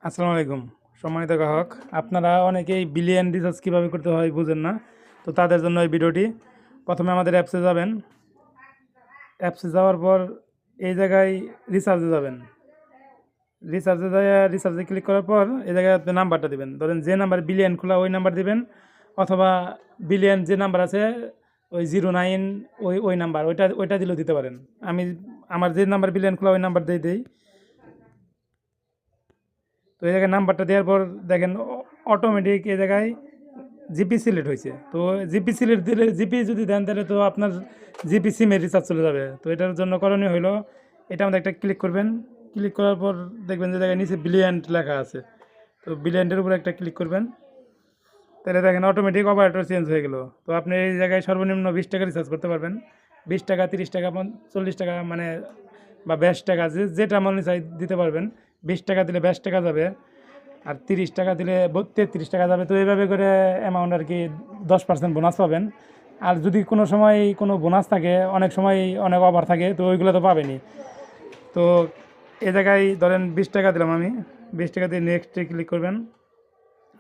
আসসালামু আলাইকুম সম্মানিত গ্রাহক, আপনারা অনেকেই বিলিয়ন রিচার্জ কীভাবে করতে হয় বুঝেন না। তো তাদের জন্য এই ভিডিওটি। প্রথমে আমাদের অ্যাপসে যাবেন। অ্যাপসে যাওয়ার পর এই জায়গায় রিচার্জে যাবেন। রিচার্জে ক্লিক করার পর এই জায়গায় আপনি নাম্বারটা দেবেন। ধরেন যে নাম্বার বিলিয়ন খোলা ওই নাম্বার দিবেন, অথবা বিলিয়ন যে নাম্বার আছে ওই 09 ওই নাম্বার ওইটা দিলেও দিতে পারেন। আমার যে নাম্বার বিলিয়ন খোলা ওই নাম্বার দিই। তো এই জায়গায় নাম্বারটা দেওয়ার পর দেখেন অটোমেটিক এই জায়গায় জিপি সিলেক্ট হয়েছে। তো জিপি সিলেক্ট দিলে, জিপি যদি দেন তাহলে তো আপনার জিপি সিমের রিচার্জ চলে যাবে। তো এটার জন্য করণীয় হলো এটা আমাদের একটা ক্লিক করবেন। ক্লিক করার পর দেখবেন যে জায়গায় নিচে বিলিয়ন্ট লেখা আছে। তো বিলিয়ন্টের উপরে একটা ক্লিক করবেন, তাহলে দেখেন অটোমেটিক অপারেটর চেঞ্জ হয়ে গেল। তো আপনি এই জায়গায় সর্বনিম্ন 20 টাকা রিচার্জ করতে পারবেন। 20 টাকা, 30 টাকা, 40 টাকা মানে বা 22 টাকা যেটা মনে চাই দিতে পারবেন। 20 টাকা দিলে 22 টাকা যাবে, আর 30 টাকা দিলে 33 টাকা যাবে। তো এইভাবে করে অ্যামাউন্ট আর কি 10% বোনাস পাবেন। আর যদি কোনো সময় কোনো বোনাস থাকে, অনেক সময় অনেক অফার থাকে, তো ওইগুলো তো পাবেনই। তো এ জায়গায় ধরেন 20 টাকা দিলাম আমি। 20 টাকা দিয়ে নেক্সটে ক্লিক করবেন।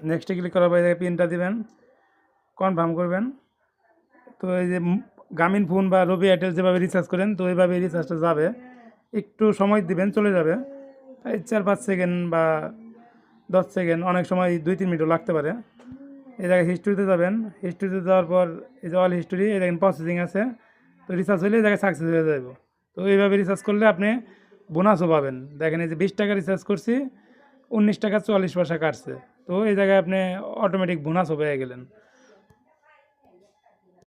নেক্সটে ক্লিক করার পর এই জায়গায় পিনটা দিবেন, কনফার্ম করবেন। তো এই যে গ্রামীণ ফোন বা রবি এয়ারটেল যেভাবে রিচার্জ করেন, তো এইভাবে রিচার্জটা যাবে। একটু সময় দিবেন, চলে যাবে। এই 4-5 সেকেন্ড বা 10 সেকেন্ড, অনেক সময় 2-3 মিনিটও লাগতে পারে। এই জায়গায় হিস্ট্রিতে যাবেন। হিস্ট্রিতে যাওয়ার পর এই যে অল হিস্টোরি, এই দেখেন প্রসেসিং আছে। তো রিচার্জ হলে এই জায়গায় সাকসেস হয়ে যাবে। তো এইভাবে রিচার্জ করলে আপনি বোনাসও পাবেন। দেখেন এই যে 20 টাকা রিচার্জ করছি, 19 টাকা 44 পয়সা কাটছে। তো এই জায়গায় আপনি অটোমেটিক বোনাসও পেয়ে গেলেন।